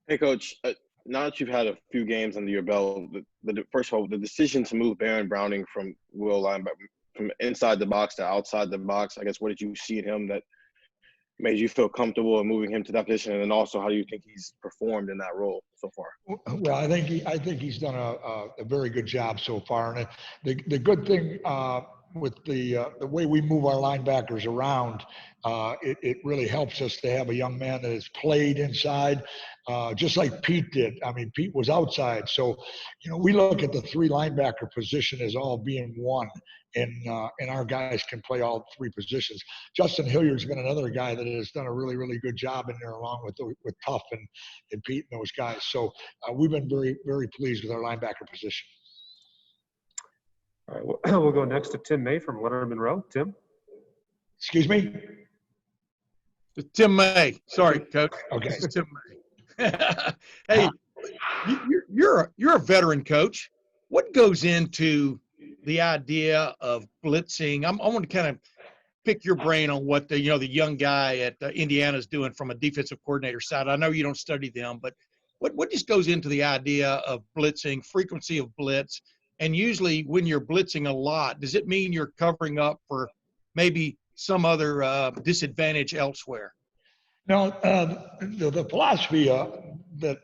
Hey, Coach. Now that you've had a few games under your belt, first of all, the decision to move Baron Browning from from inside the box to outside the box, I guess, what did you see in him that made you feel comfortable in moving him to that position? And then also, how do you think he's performed in that role so far? Well, I think he's done a very good job so far. And the good thing with the way we move our linebackers around, it really helps us to have a young man that has played inside, just like Pete did. I mean, Pete was outside, so we look at the three linebacker position as all being one. And our guys can play all three positions. Justin Hilliard's been another guy that has done a really, really good job in there, along with Tuff and Pete and those guys. So we've been very, very pleased with our linebacker position. All right, we'll go next to Tim May from Leonard Monroe. Tim? Excuse me? Tim May. Sorry, Coach. Okay. It's Tim May. Hey, you're a veteran coach. What goes into the idea of blitzing? I want to kind of pick your brain on what the young guy at Indiana is doing from a defensive coordinator side. I know you don't study them, but what just goes into the idea of blitzing, frequency of blitz, and usually when you're blitzing a lot, does it mean you're covering up for maybe some other disadvantage elsewhere? No, the philosophy that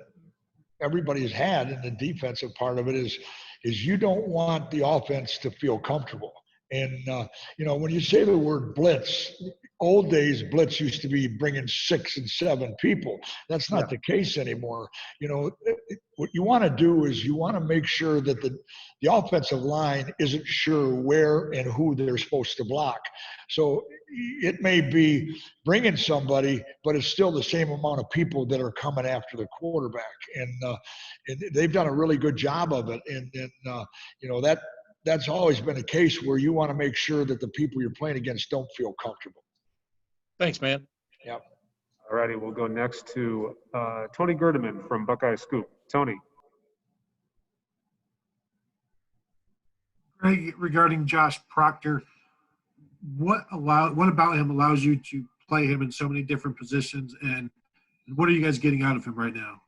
everybody's had in the defensive part of it is you don't want the offense to feel comfortable. And, when you say the word blitz, old days blitz used to be bringing 6 and 7 people. That's not the case anymore. What you want to do is you want to make sure that the offensive line isn't sure where and who they're supposed to block. So it may be bringing somebody, but it's still the same amount of people that are coming after the quarterback. And they've done a really good job of it. And that's always been a case where you want to make sure that the people you're playing against don't feel comfortable. Thanks, man. Yep. All righty, we'll go next to Tony Gerdeman from Buckeye Scoop. Tony. Greg, regarding Josh Proctor, what about him allows you to play him in so many different positions, and what are you guys getting out of him right now?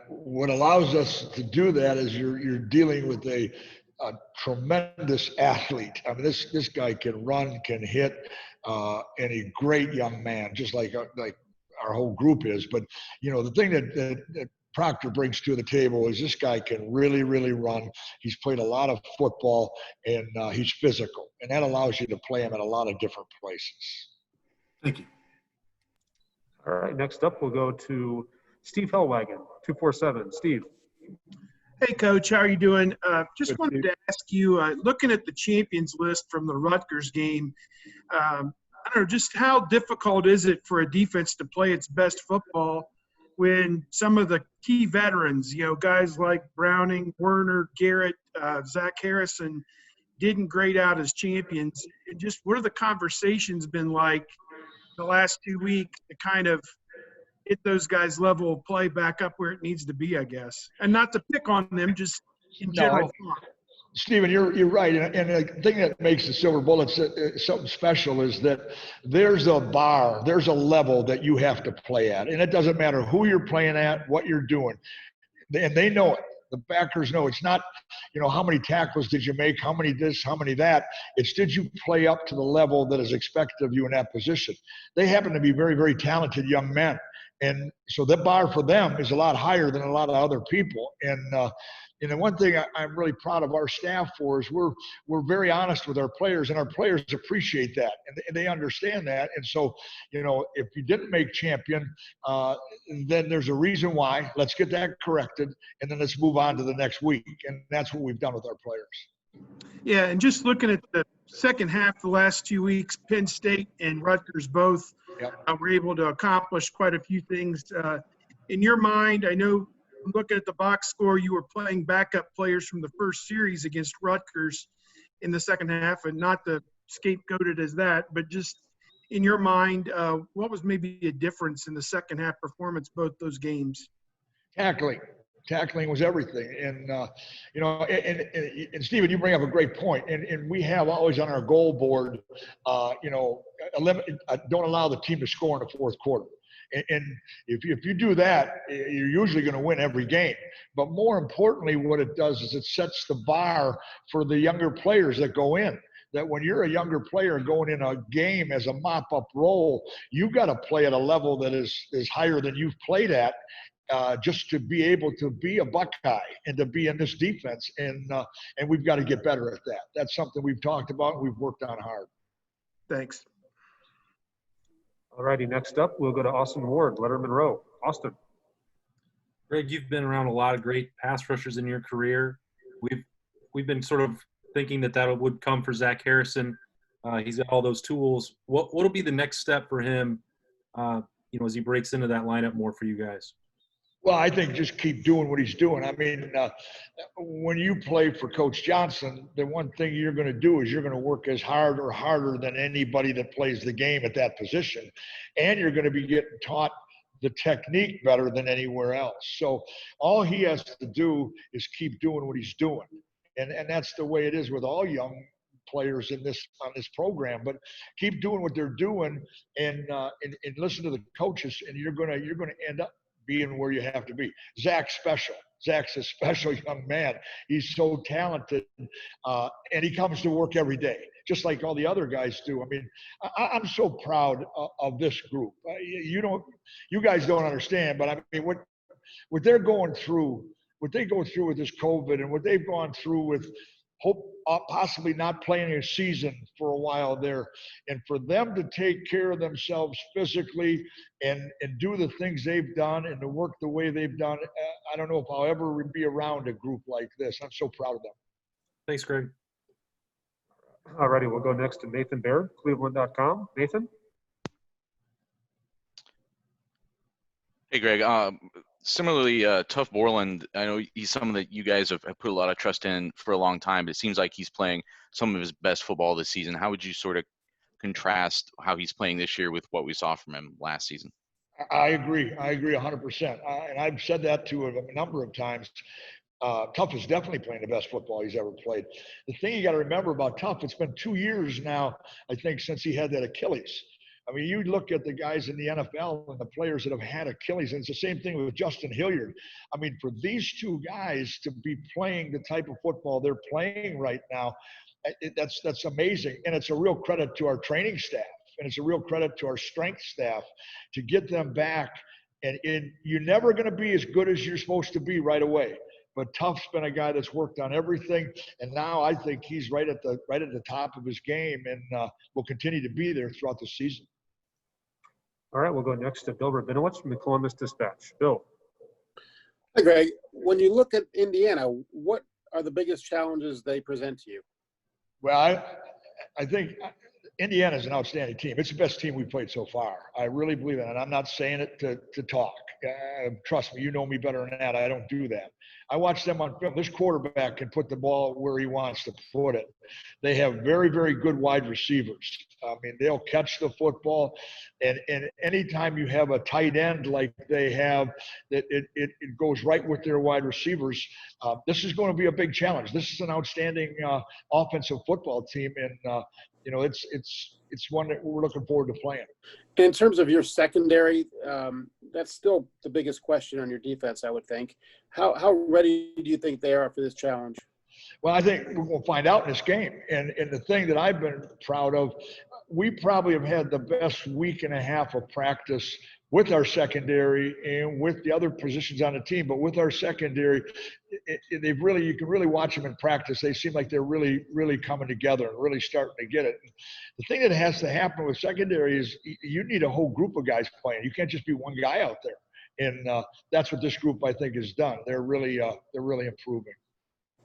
What allows us to do that is you're dealing with a tremendous athlete. I mean, this guy can run, can hit, and a great young man, just like our whole group is. But the thing that Proctor brings to the table is this guy can really, really run. He's played a lot of football, and he's physical, and that allows you to play him at a lot of different places. Thank you. All right, next up we'll go to Steve Hellwagon, 247. Steve. Hey, Coach, how are you doing? Just wanted to ask you, looking at the champions list from the Rutgers game, I don't know, just how difficult is it for a defense to play its best football when some of the key veterans, guys like Browning, Werner, Garrett, Zach Harrison, didn't grade out as champions? And just what have the conversations been like the last 2 weeks to kind of get those guys' level of play back up where it needs to be, I guess? And not to pick on them, just in general. Stephen, you're right. And the thing that makes the Silver Bullets something special is that there's a bar, there's a level that you have to play at. And it doesn't matter who you're playing at, what you're doing. And they know it. The backers know. It's not, how many tackles did you make, how many this, how many that. It's did you play up to the level that is expected of you in that position. They happen to be very, very talented young men. And so the bar for them is a lot higher than a lot of other people. And the one thing I'm really proud of our staff for is we're very honest with our players, and our players appreciate that, and they understand that. And so, if you didn't make champion, then there's a reason why. Let's get that corrected, and then let's move on to the next week. And that's what we've done with our players. Yeah, and just looking at the second half, the last 2 weeks, Penn State and Rutgers both were able to accomplish quite a few things. In your mind, I know looking at the box score, you were playing backup players from the first series against Rutgers in the second half, and not to scapegoat it as that, but just in your mind, what was maybe a difference in the second half performance, both those games? Tackling was everything. And, and Stephen, you bring up a great point. And we have always on our goal board, don't allow the team to score in the fourth quarter. And if you do that, you're usually going to win every game. But more importantly, what it does is it sets the bar for the younger players that go in. That when you're a younger player going in a game as a mop-up role, you've got to play at a level that is higher than you've played at, just to be able to be a Buckeye and to be in this defense. And we've got to get better at that. That's something we've talked about and we've worked on hard. Thanks. All righty, next up, we'll go to Austin Ward, Letterman Row. Austin. Greg, you've been around a lot of great pass rushers in your career. We've been sort of thinking that would come for Zach Harrison. He's got all those tools. What'll be the next step for him, as he breaks into that lineup more for you guys? Well, I think just keep doing what he's doing. I mean, when you play for Coach Johnson, the one thing you're going to do is you're going to work as hard or harder than anybody that plays the game at that position. And you're going to be getting taught the technique better than anywhere else. So all he has to do is keep doing what he's doing. And that's the way it is with all young players on this program. But keep doing what they're doing and listen to the coaches, and you're gonna end up being where you have to be. Zach's special. Zach's a special young man. He's so talented, and he comes to work every day, just like all the other guys do. I mean, I'm so proud of this group. You guys don't understand, but I mean, what they're going through. What they go through with this COVID and what they've gone through with possibly not playing a season for a while there, and for them to take care of themselves physically and do the things they've done and to work the way they've done, I don't know if I'll ever be around a group like this. I'm so proud of them. Thanks, Greg. All righty, we'll go next to Nathan Baird, Cleveland.com. Nathan? Hey, Greg. Similarly, Tuff Borland, I know he's someone that you guys have put a lot of trust in for a long time, but it seems like he's playing some of his best football this season. How would you sort of contrast how he's playing this year with what we saw from him last season? I agree 100%. And I've said that to him a number of times. Tuff is definitely playing the best football he's ever played. The thing you got to remember about Tuff, it's been 2 years now, I think, since he had that Achilles. I mean, you look at the guys in the NFL and the players that have had Achilles, and it's the same thing with Justin Hilliard. I mean, for these two guys to be playing the type of football they're playing right now, that's amazing. And it's a real credit to our training staff, and it's a real credit to our strength staff to get them back. And you're never going to be as good as you're supposed to be right away. But Tuff's been a guy that's worked on everything, and now I think he's right at the top of his game, and will continue to be there throughout the season. All right, we'll go next to Bill Rabinowitz from the Columbus Dispatch. Bill. Hi, Greg. When you look at Indiana, what are the biggest challenges they present to you? Well, I think Indiana is an outstanding team. It's the best team we've played so far. I really believe that, and I'm not saying it to talk. Trust me, you know me better than that. I don't do that. I watch them on film. This quarterback can put the ball where he wants to put it. They have very, very good wide receivers. I mean, they'll catch the football, and anytime you have a tight end like they have, that it goes right with their wide receivers. This is going to be a big challenge. This is an outstanding offensive football team, and it's one that we're looking forward to playing. In terms of your secondary, that's still the biggest question on your defense, I would think. How ready do you think they are for this challenge? Well, I think we're going to find out in this game. And the thing that I've been proud of, we probably have had the best week and a half of practice with our secondary and with the other positions on the team. But with our secondary, you can really watch them in practice. They seem like they're really, really coming together and really starting to get it. The thing that has to happen with secondary is you need a whole group of guys playing. You can't just be one guy out there. And that's what this group, I think, has done. They're really improving.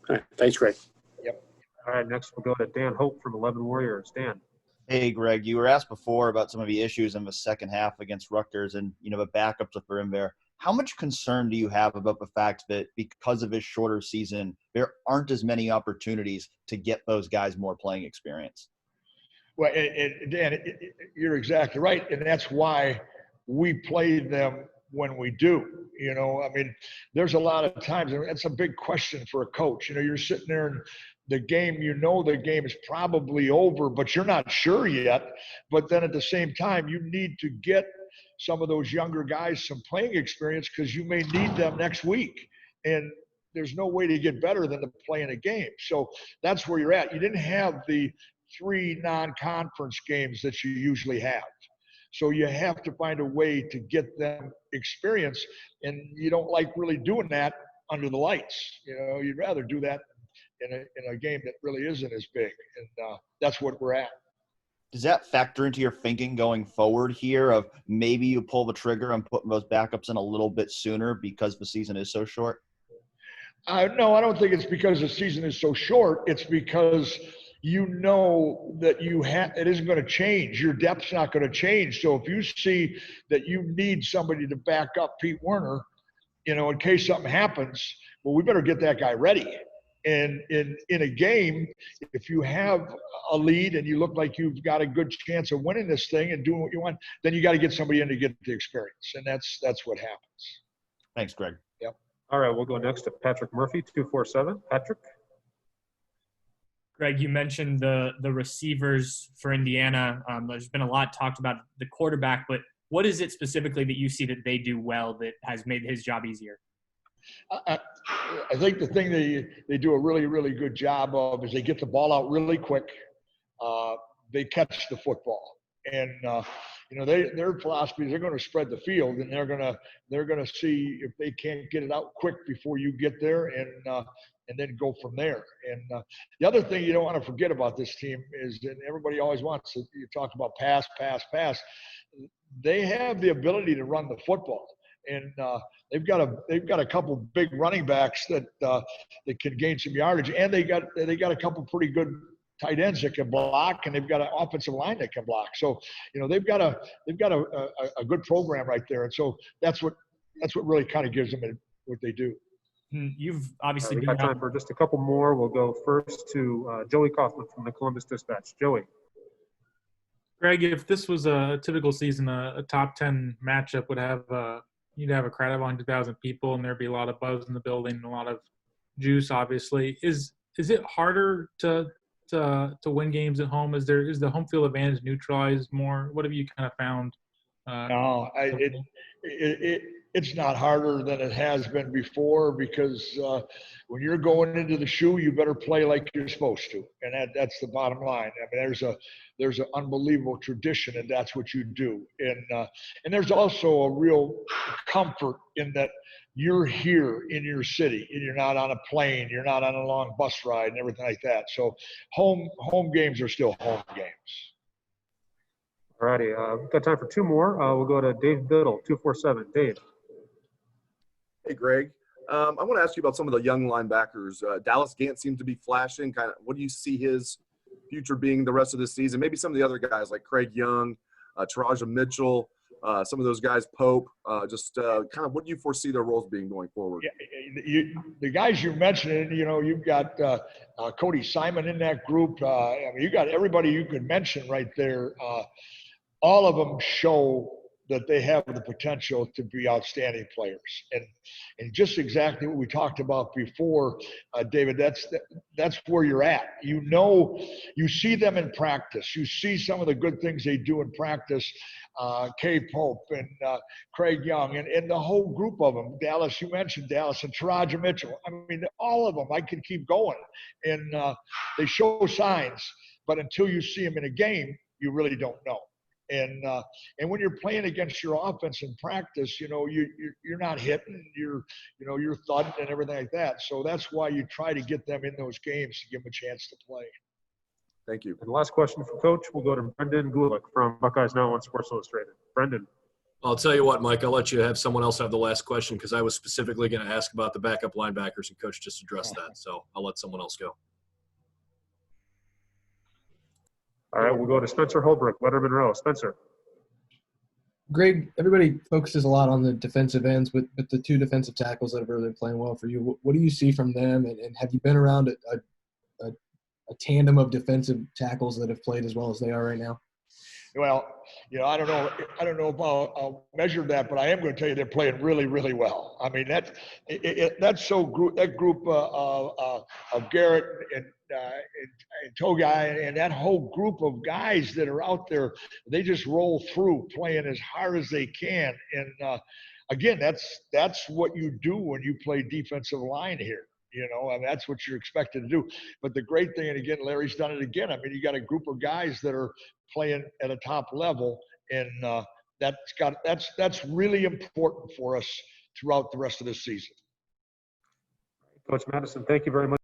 All right. Thanks, Greg. Yep. All right, next we'll go to Dan Hope from 11 Warriors. Dan. Hey, Greg, you were asked before about some of the issues in the second half against Rutgers and, the backups for him there. How much concern do you have about the fact that because of his shorter season, there aren't as many opportunities to get those guys more playing experience? Well, Dan, you're exactly right. And that's why we played them when we do. I mean, there's a lot of times, and that's a big question for a coach. You're sitting there and the game is probably over, but you're not sure yet. But then at the same time, you need to get some of those younger guys some playing experience because you may need them next week. And there's no way to get better than to play in a game. So that's where you're at. You didn't have the 3 non-conference games that you usually have. So you have to find a way to get them experience, and you don't like really doing that under the lights. You'd rather do that in a game that really isn't as big, and that's what we're at. Does that factor into your thinking going forward here of maybe you pull the trigger and put those backups in a little bit sooner because the season is so short? No, I don't think it's because the season is so short. It's because that it isn't going to change. Your depth's not going to change. So if you see that you need somebody to back up Pete Werner, in case something happens, well, we better get that guy ready. And in a game, if you have a lead and you look like you've got a good chance of winning this thing and doing what you want, then you got to get somebody in to get the experience. And that's what happens. Thanks, Greg. Yep. All right, we'll go next to Patrick Murphy, 247. Patrick? Greg, you mentioned the receivers for Indiana. There's been a lot talked about the quarterback, but what is it specifically that you see that they do well that has made his job easier? I think the thing they do a really, really good job of is they get the ball out really quick. They catch the football, and their philosophy is they're going to spread the field, and they're going to see if they can't get it out quick before you get there, and then go from there. And the other thing you don't want to forget about this team is, and everybody always wants to talk about pass. They have the ability to run the football, and they've got a couple big running backs that can gain some yardage, and they got a couple pretty good tight ends that can block, and they've got an offensive line that can block. So they've got a good program right there, and so that's what really kind of gives them what they do. You've obviously we've got time for just a couple more. We'll go first to Joey Kaufman from the Columbus Dispatch. Joey. Greg, if this was a typical season, a top 10 matchup would have you'd have a crowd of 100,000 people, and there'd be a lot of buzz in the building and a lot of juice. Obviously, is it harder to win games at home? Is the home field advantage neutralized more? What have you kind of found? No, it's not harder than it has been before, because when you're going into the shoe, you better play like you're supposed to, and that's the bottom line. I mean, there's an unbelievable tradition, and that's what you do. And there's also a real comfort in that you're here in your city, and you're not on a plane, you're not on a long bus ride, and everything like that. So home games are still home games. All righty, we've got time for two more. We'll go to Dave Biddle, 247. Dave. Hey, Greg. I want to ask you about some of the young linebackers. Dallas Gant seems to be flashing. Kind of, what do you see his future being the rest of the season? Maybe some of the other guys like Craig Young, Taraja Mitchell, some of those guys, Pope. Kind of, what do you foresee their roles being going forward? Yeah, the guys you're mentioning, you've got Cody Simon in that group. I mean, you got everybody you could mention right there. All of them show that they have the potential to be outstanding players, and just exactly what we talked about before, David. That's where you're at. You see them in practice. You see some of the good things they do in practice. Kay Pope and Craig Young and the whole group of them. Dallas, you mentioned Dallas, and Taraja Mitchell. I mean, all of them. I could keep going, and they show signs, but until you see them in a game, you really don't know. And when you're playing against your offense in practice, you're not hitting, you're thudding and everything like that. So that's why you try to get them in those games to give them a chance to play. Thank you. And the last question for Coach, we'll go to Brendan Gulick from Buckeyes Now on Sports Illustrated. Brendan. I'll tell you what, Mike, I'll let you have someone else have the last question, because I was specifically going to ask about the backup linebackers, and Coach just addressed that. So I'll let someone else go. All right, we'll go to Spencer Holbrook, Letterman Row. Spencer. Greg, everybody focuses a lot on the defensive ends, but the two defensive tackles that have really been playing well for you, what do you see from them? And have you been around a tandem of defensive tackles that have played as well as they are right now? Well, I don't know if I'll measure that, but I am going to tell you they're playing really, really well. I mean, that group of Garrett and Togai and that whole group of guys that are out there, they just roll through playing as hard as they can. And again, that's what you do when you play defensive line here. I mean, that's what you're expected to do. But the great thing, and again, Larry's done it again. I mean, you got a group of guys that are playing at a top level, and that's really important for us throughout the rest of this season. Coach Mattison, thank you very much.